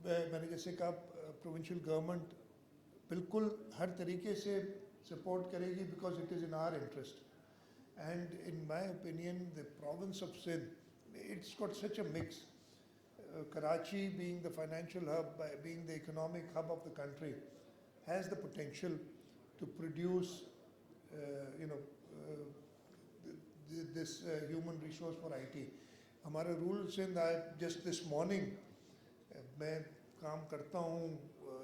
میں نے جیسے کہا پروونشل گورنمنٹ بالکل ہر طریقے سے سپورٹ کرے گی because it is in our interest. And in my opinion the province of Sindh it's got such a mix. Karachi being the financial hub, being the economic hub of the country, has the potential to produce, this human resource for IT. ہمارے role Sindh آئے just this morning میں کام کرتا ہوں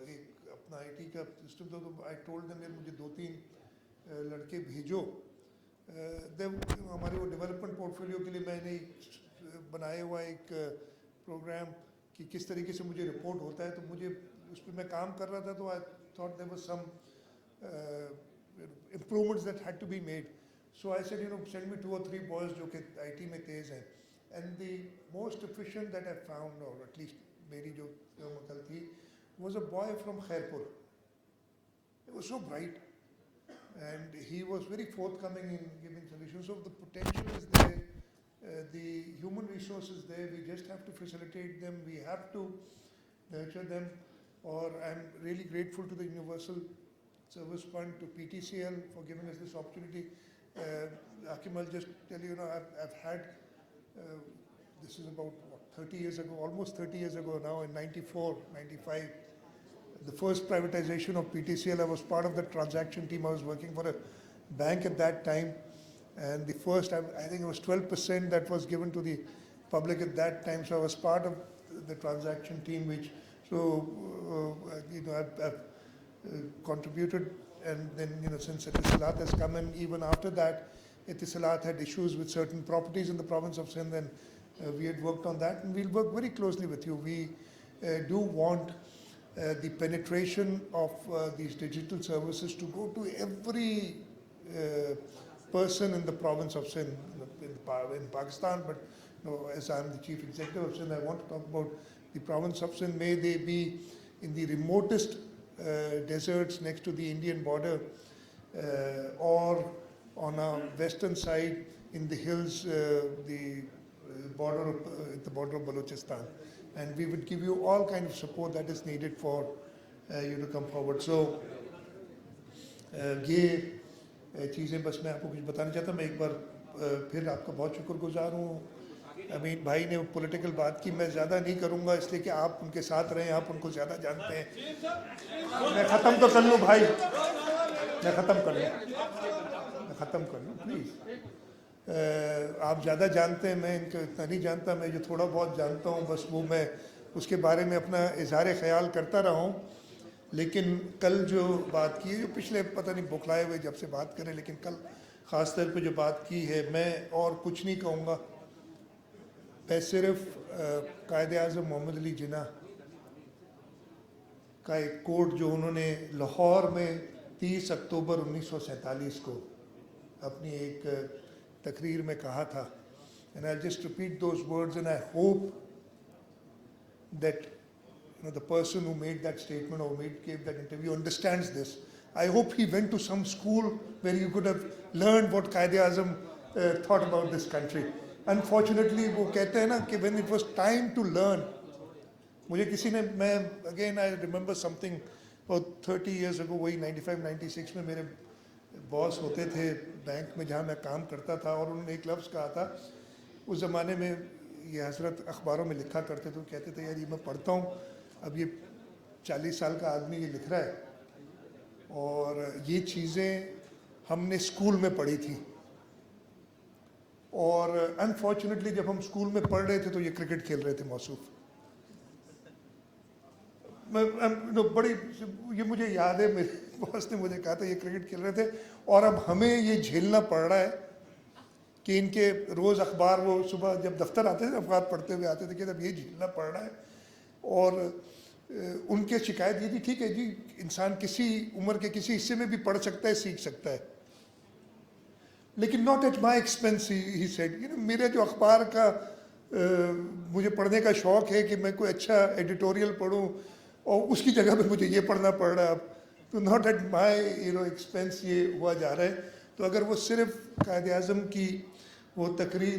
ایک اپنا I T کا system تھا, تو آئی ٹولڈ دیم مجھے 2-3 لڑکے بھیجو. ہمارے وہ ڈیولپمنٹ پورٹ فولیو کے لیے میں نے بنایا ہوا ایک پروگرام کہ کس طریقے سے مجھے رپورٹ ہوتا ہے, تو مجھے اس پہ میں کام کر رہا تھا, تو I thought there was some improvements that had to be made. So I said send me 2 or 3 boys جو کہ آئی ٹی میں تیز ہیں. And the most efficient that I found, اور ایٹ لیسٹ میری جو مکل تھی, was a boy from Khairpur. He was so bright and he was very forthcoming in giving solutions. So the potential is there. The human resource is there. We just have to facilitate them. We have to nurture them. Or I'm really grateful to the Universal Service Fund, to PTCL for giving us this opportunity. Hakim, I'll just tell you, I've had, this is about 30 years ago, almost 30 years ago now, in 94, 95. The first privatization of PTCL, I was part of the transaction team. I was working for a bank at that time. And the first, I think it was 12% that was given to the public at that time. So I was part of the transaction team, which, I've contributed. And then, since Etisalat has come in, even after that, Etisalat had issues with certain properties in the province of Sindh, and we had worked on that. And we'll work very closely with you. We do want the penetration of these digital services to go to every person in the province of Sindh, in Pakistan. But as I'm the chief executive of Sindh, I want to talk about the province of Sindh. May they be in the remotest deserts next to the Indian border, or on our western side in the hills, the border of Balochistan. And we would give you all kind of support that is needed for you to come forward. So یہ چیزیں بس میں آپ کو کچھ بتانا چاہتا ہوں. میں ایک بار پھر آپ کا بہت شکر گزار ہوں. امین بھائی نے پولیٹیکل بات کی, میں زیادہ نہیں کروں گا, اس لیے کہ آپ ان کے ساتھ رہے ہیں, آپ ان کو زیادہ جانتے ہیں. میں ختم تو کر لوں بھائی, میں ختم کر لوں پلیز. آپ زیادہ جانتے ہیں, میں ان کو اتنا نہیں جانتا. میں جو تھوڑا بہت جانتا ہوں بس وہ میں اس کے بارے میں اپنا اظہار خیال کرتا رہا ہوں. لیکن کل جو بات کی ہے, جو پچھلے پتہ نہیں بکھلائے ہوئے جب سے بات کریں, لیکن کل خاص طور پہ جو بات کی ہے, میں اور کچھ نہیں کہوں گا. میں صرف قائد اعظم محمد علی جناح کا ایک کوٹ جو انہوں نے لاہور میں 30 اکتوبر 1947 کو اپنی ایک تقریر میں کہا تھا, and I'll just repeat those words, and I hope that the person who made that statement or gave that interview understands this. I hope he went to some school where you could have learned what Quaid-e-Azam thought about this country. Unfortunately, وہ کہتے ہیں نا کہ when it was time to learn, مجھے کسی نے, میں again I remember something about 30 years ago, وہی 95-96 میں میرے باس ہوتے تھے بینک میں جہاں میں کام کرتا تھا, اور انہوں نے ایک لفظ کہا تھا. اس زمانے میں یہ حضرت اخباروں میں لکھا کرتے تھے, کہتے تھے یار یہ میں پڑھتا ہوں, اب یہ 40 سال کا آدمی یہ لکھ رہا ہے, اور یہ چیزیں ہم نے اسکول میں پڑھی تھیں, اور انفارچونیٹلی جب ہم اسکول میں پڑھ رہے تھے تو یہ کرکٹ کھیل رہے تھے موصوف. بڑی یہ مجھے یاد ہے, میرے باس نے مجھے کہا تھا یہ کرکٹ کھیل رہے تھے, اور اب ہمیں یہ جھیلنا پڑ رہا ہے کہ ان کے روز اخبار, وہ صبح جب دفتر آتے تھے اخبار پڑھتے ہوئے آتے تھے, کہ اب یہ جھیلنا پڑ رہا ہے. اور ان کے شکایت یہ تھی, ٹھیک ہے جی انسان کسی عمر کے کسی حصے میں بھی پڑھ سکتا ہے, سیکھ سکتا ہے, لیکن not at my expense. He said, میرے جو اخبار کا مجھے پڑھنے کا شوق ہے کہ میں کوئی اچھا ایڈیٹوریل پڑھوں, اور اس کی جگہ پہ مجھے یہ پڑھنا پڑ رہا ہے اب, تو ناٹ ایٹ مائی ایکسپینس یہ ہوا جا رہا ہے. تو اگر وہ صرف قائد اعظم کی وہ تقریر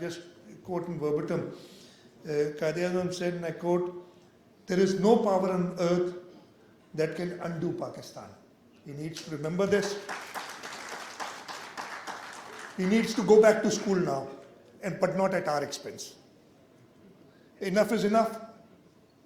just quote in verbatim, Quaid-e-Azam said, and I quote, "There is no power on earth that can undo Pakistan." He needs to remember this. He needs to go back to school now, but not at our expense. Enough is enough.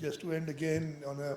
just to end again on a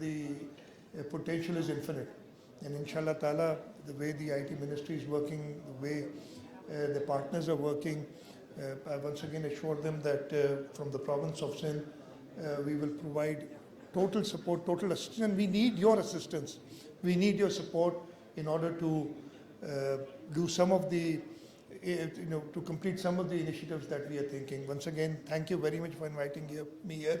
the potential is infinite. And inshallah ta'ala, the way the IT ministry is working, the way the partners are working, I once again assure them that from the province of Sindh, we will provide total support, total assistance. And we need your assistance. We need your support in order to do some of the, to complete some of the initiatives that we are thinking. Once again, thank you very much for inviting me here.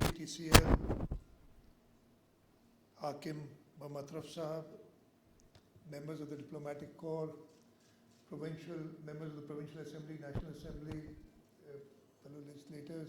PTCL Hakim Matraf Sahab, members of the Diplomatic Corps, members of the Provincial Assembly, National Assembly, fellow legislators,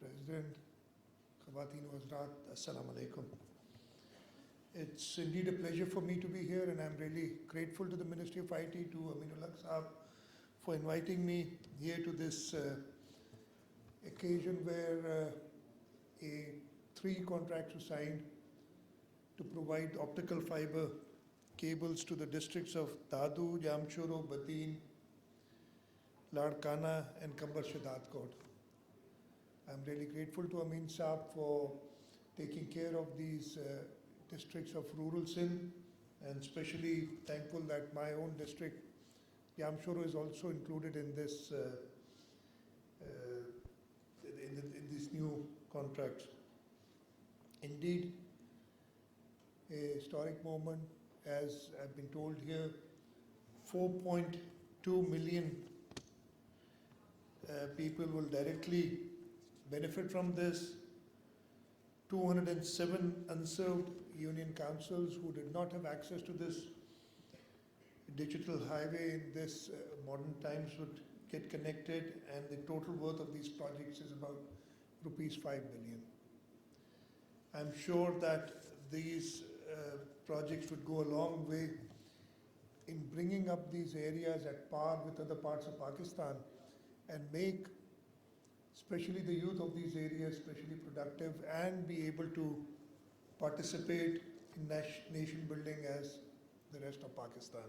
President, Khawateen wa Hazrat, Assalamu Alaikum. It's indeed a pleasure for me to be here, and I'm really grateful to the Ministry of IT, to Aminullah Sahab, for inviting me here to this occasion where 3 contracts were signed to provide optical fiber cables to the districts of Dadu, Jamshoro, Badin, Ladkana and Kambar Shadat Kot. I'm really grateful to Amin Saab for taking care of these districts of rural Sindh, and especially thankful that my own district, Jamshoro, is also included in this in these new contracts. Indeed, a historic moment, as I've been told here. 4.2 million people will directly benefit from this. 207 unserved union councils who did not have access to this digital highway in this modern times would get connected, and the total worth of these projects is about rupees 5 billion. I'm sure that these projects would go a long way in bringing up these areas at par with other parts of Pakistan and make especially the youth of these areas especially productive and be able to participate in nation building as the rest of Pakistan.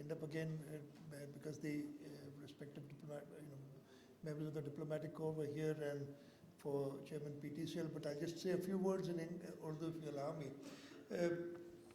end up again because the respective members of the diplomatic corps were here and for Chairman PTCL, but I'll just say a few words in Urdu if you allow me.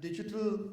digital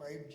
5G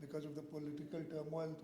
because of the political turmoil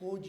4G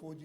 4G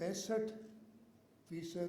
65%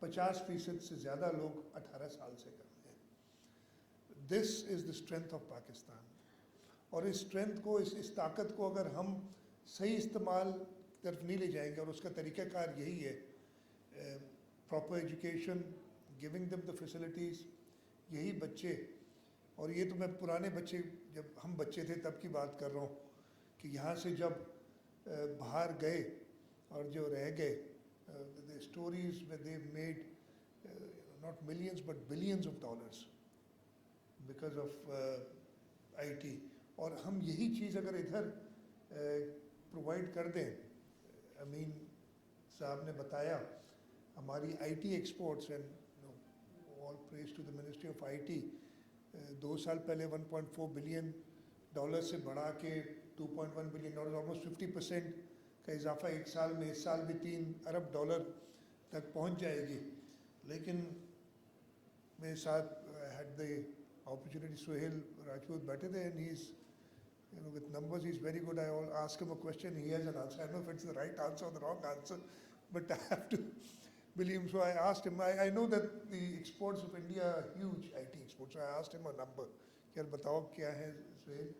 50% سے زیادہ لوگ 18 سال سے کم ہیں. دس از the strength of Pakistan. اور اس strength کو, اس طاقت کو اگر ہم صحیح استعمال طرف نہیں لے جائیں گے, اور اس کا طریقہ کار یہی ہے, proper education, giving them the facilities. یہی بچے, اور یہ تو میں پرانے بچے, جب ہم بچے تھے تب کی بات کر رہا ہوں, کہ یہاں سے جب باہر گئے اور جو رہ گئے, the stories where they've made not millions but billions of dollars because of IT. اور ہم یہی چیز اگر ادھر پرووائڈ کر دیں, امین صاحب نے بتایا ہماری IT exports, and all praise to the Ministry of IT, 2 سال پہلے $1.4 بلین سے بڑھا کے $2.1 بلین, آلموسٹ 50% کا اضافہ ایک سال میں. اس سال بھی $3 ارب تک پہنچ جائے گی. لیکن میرے ساتھ had the opportunity, Sohail Rajput بیٹھے تھے, and he's, with numbers he's very good. I ask him a question, he has an answer. I don't know if it's the right answer or the wrong answer, but I have to believe him. So I asked him, I know that the exports of India are huge, IT exports. So I asked him a number, کہ بتاؤ کیا ہے سہیل.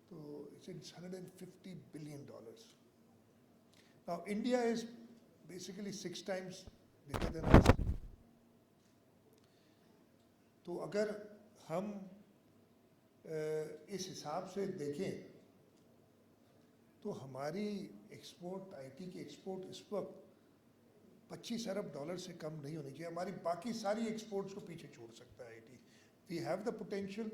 تو it's $150 billion. Now India is basically 6 times bigger than us. تو اگر ہم اس حساب سے دیکھیں تو ہماری ایکسپورٹ, آئی ٹی کی ایکسپورٹ اس وقت $25 ارب سے کم نہیں ہونی چاہیے. ہماری باقی ساری ایکسپورٹس کو پیچھے چھوڑ سکتا ہے IT. We have the potential,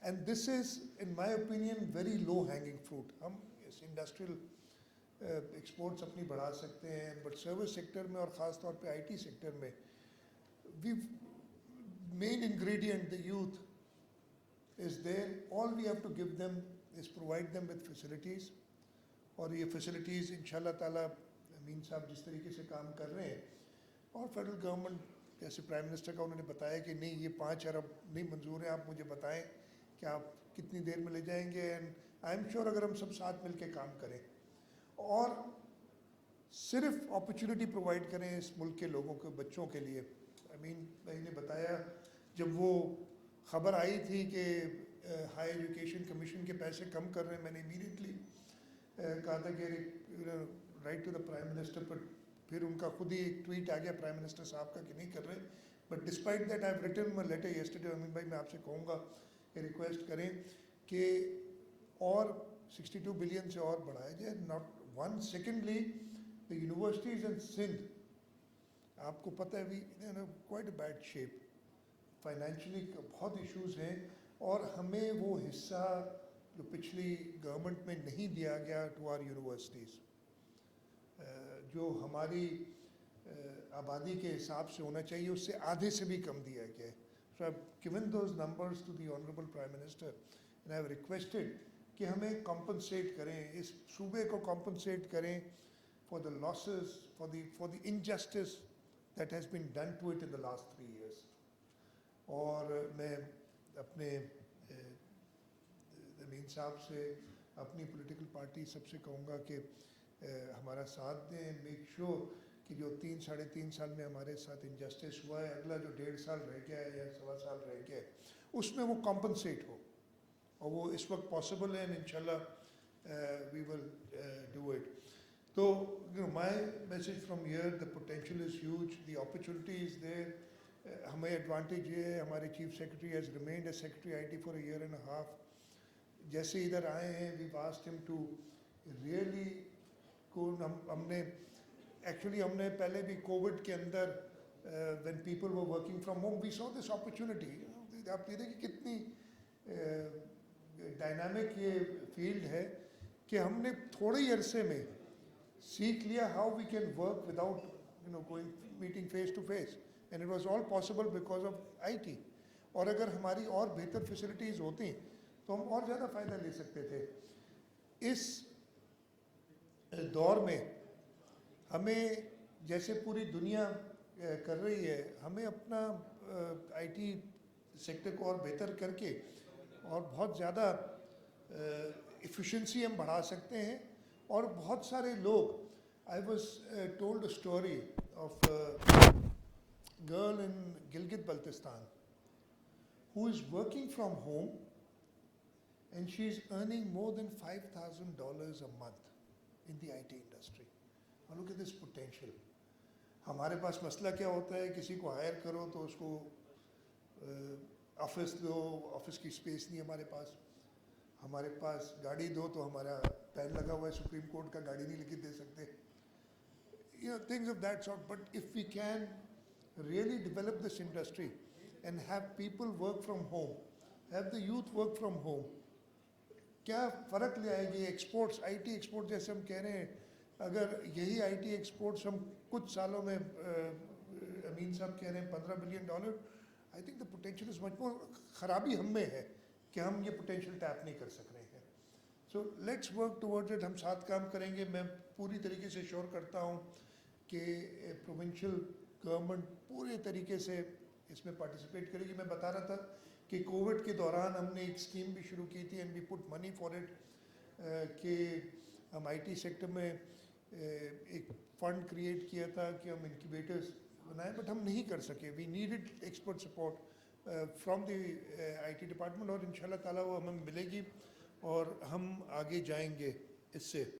and this is in my opinion very low hanging fruit. ہم اس انڈسٹریل ایکسپورٹس اپنی بڑھا سکتے ہیں, بٹ سروس سیکٹر میں, اور خاص طور پہ آئی ٹی سیکٹر میں, we main ingredient, the youth is there. All we have to give them is provide them with facilities. اور یہ فیسلٹیز انشاءاللہ تعالیٰ امین صاحب جس طریقے سے کام کر رہے ہیں, اور فیڈرل گورنمنٹ جیسے پرائم منسٹر کا انہوں نے بتایا کہ نہیں یہ 5 ارب نہیں منظور ہے, آپ مجھے بتائیں کہ آپ کتنی دیر میں لے جائیں گے. اینڈ آئی ایم شیور اگر ہم سب ساتھ مل کے کام کریں اور صرف اپرچونٹی پرووائڈ کریں اس ملک کے لوگوں کے, بچوں کے لیے. امین بھائی نے بتایا جب وہ خبر آئی تھی کہ ہائی ایجوکیشن کمیشن کے پیسے کم کر رہے ہیں, میں نے امیڈیٹلی کہا تھا کہ right to the prime minister, پر پھر ان کا خود ہی ایک ٹویٹ آ گیا پرائم منسٹر صاحب کا کہ نہیں کر رہے. But despite that I have written my letter yesterday. Amin بھائی میں آپ سے کہوں گا کہ ریکویسٹ کریں کہ اور 62 بلین سے اور بڑھایا جائے. Not one. Secondly the universities in Sindh, آپ کو پتہ ہے we quite a bad shape, financially بہت ایشوز ہیں, اور ہمیں وہ حصہ جو پچھلی گورنمنٹ میں نہیں دیا گیا ٹو آر یونیورسٹیز, جو ہماری آبادی کے حساب سے ہونا چاہیے, اس سے آدھے سے بھی کم دیا گیا ہے. So I have given those numbers to the honourable prime minister, and I have requested کہ ہمیں کمپنسیٹ کریں, اس صوبے کو کمپنسیٹ کریں for the losses, for the injustice that has been done to it in the last 3 years. اور میں اپنے امین صاحب سے, اپنی پولیٹیکل پارٹی سب سے کہوں گا کہ ہمارا ساتھ دیں. میک شیور کہ جو 3-3.5 سال میں ہمارے ساتھ انجسٹس ہوا ہے, اگلا جو 1.5 سال رہ گیا ہے یا 1.25 سال رہ گیا ہے, اس میں وہ کمپنسیٹ ہو, اور وہ اس وقت پاسبل ہے, انشاءاللہ وی ول ڈو اٹ. تو my message from here, the potential is huge, the opportunity is there. ہمیں ایڈوانٹیج یہ ہے, ہمارے chief secretary has remained a secretary IT for a 1.5 years. جیسے ادھر آئے ہیں وی آسکڈ ہم ٹو ریئلی کو, ہم نے ایکچولی ہم نے پہلے بھی کووڈ کے اندر when people were working from home, we saw this opportunity. آپ یہ دیکھیں کتنی ڈائنامک یہ فیلڈ ہے کہ ہم نے تھوڑے ہی عرصے میں سیکھ لیا how we can work without going meeting face to face, and it was all possible because of IT. اور اگر ہماری اور بہتر فیسلٹیز ہوتی تو ہم اور زیادہ فائدہ لے سکتے تھے. اس دور میں ہمیں, جیسے پوری دنیا کر رہی ہے, ہمیں اپنا آئی ٹی سیکٹر کو اور بہتر کر کے اور بہت زیادہ ایفیشنسی ہم بڑھا سکتے ہیں. اور بہت سارے لوگ, I was told a story of Pakistan who is working from home and she is earning more than $5,000 a month in the IT industry. Now look at this potential. ہمارے پاس مسئلہ کیا ہوتا ہے, کسی کو ہائر کرو تو اس کو آفس دو, آفس کی اسپیس نہیں ہمارے پاس. ہمارے پاس گاڑی دو تو ہمارا پین لگا ہوا ہے سپریم کورٹ کا, گاڑی نہیں لے کے دے سکتے. Things of that sort. But if we can really develop this industry and have people work from home, have the youth work from home, کیا فرق لے آئے گی ایکسپورٹس, آئی ٹی ایکسپورٹ جیسے ہم کہہ رہے ہیں, اگر یہی آئی ٹی ایکسپورٹس ہم کچھ سالوں میں امین صاحب کہہ رہے ہیں $15 billion, I think the potential is much more. خرابی ہم میں ہے کہ ہم یہ پوٹینشیل ٹیپ نہیں کر سک رہے ہیں. So let's work toward it, ہم ساتھ کام کریں گے. میں پوری طریقے سے شور کرتا ہوں کہ پروونشل گورنمنٹ پورے طریقے سے اس میں پارٹیسپیٹ کرے گی. میں بتا رہا تھا کہ کووڈ کے دوران ہم نے ایک اسکیم بھی شروع کی تھی and we put money for it, کہ ہم آئی ٹی سیکٹر میں ایک فنڈ کریٹ کیا تھا کہ ہم انکیوبیٹرز بنائیں, بٹ ہم نہیں کر سکے. We needed expert support from the IT department, اور ان شاء اللہ تعالیٰ وہ ہمیں ملے گی اور ہم آگے جائیں گے اس سے.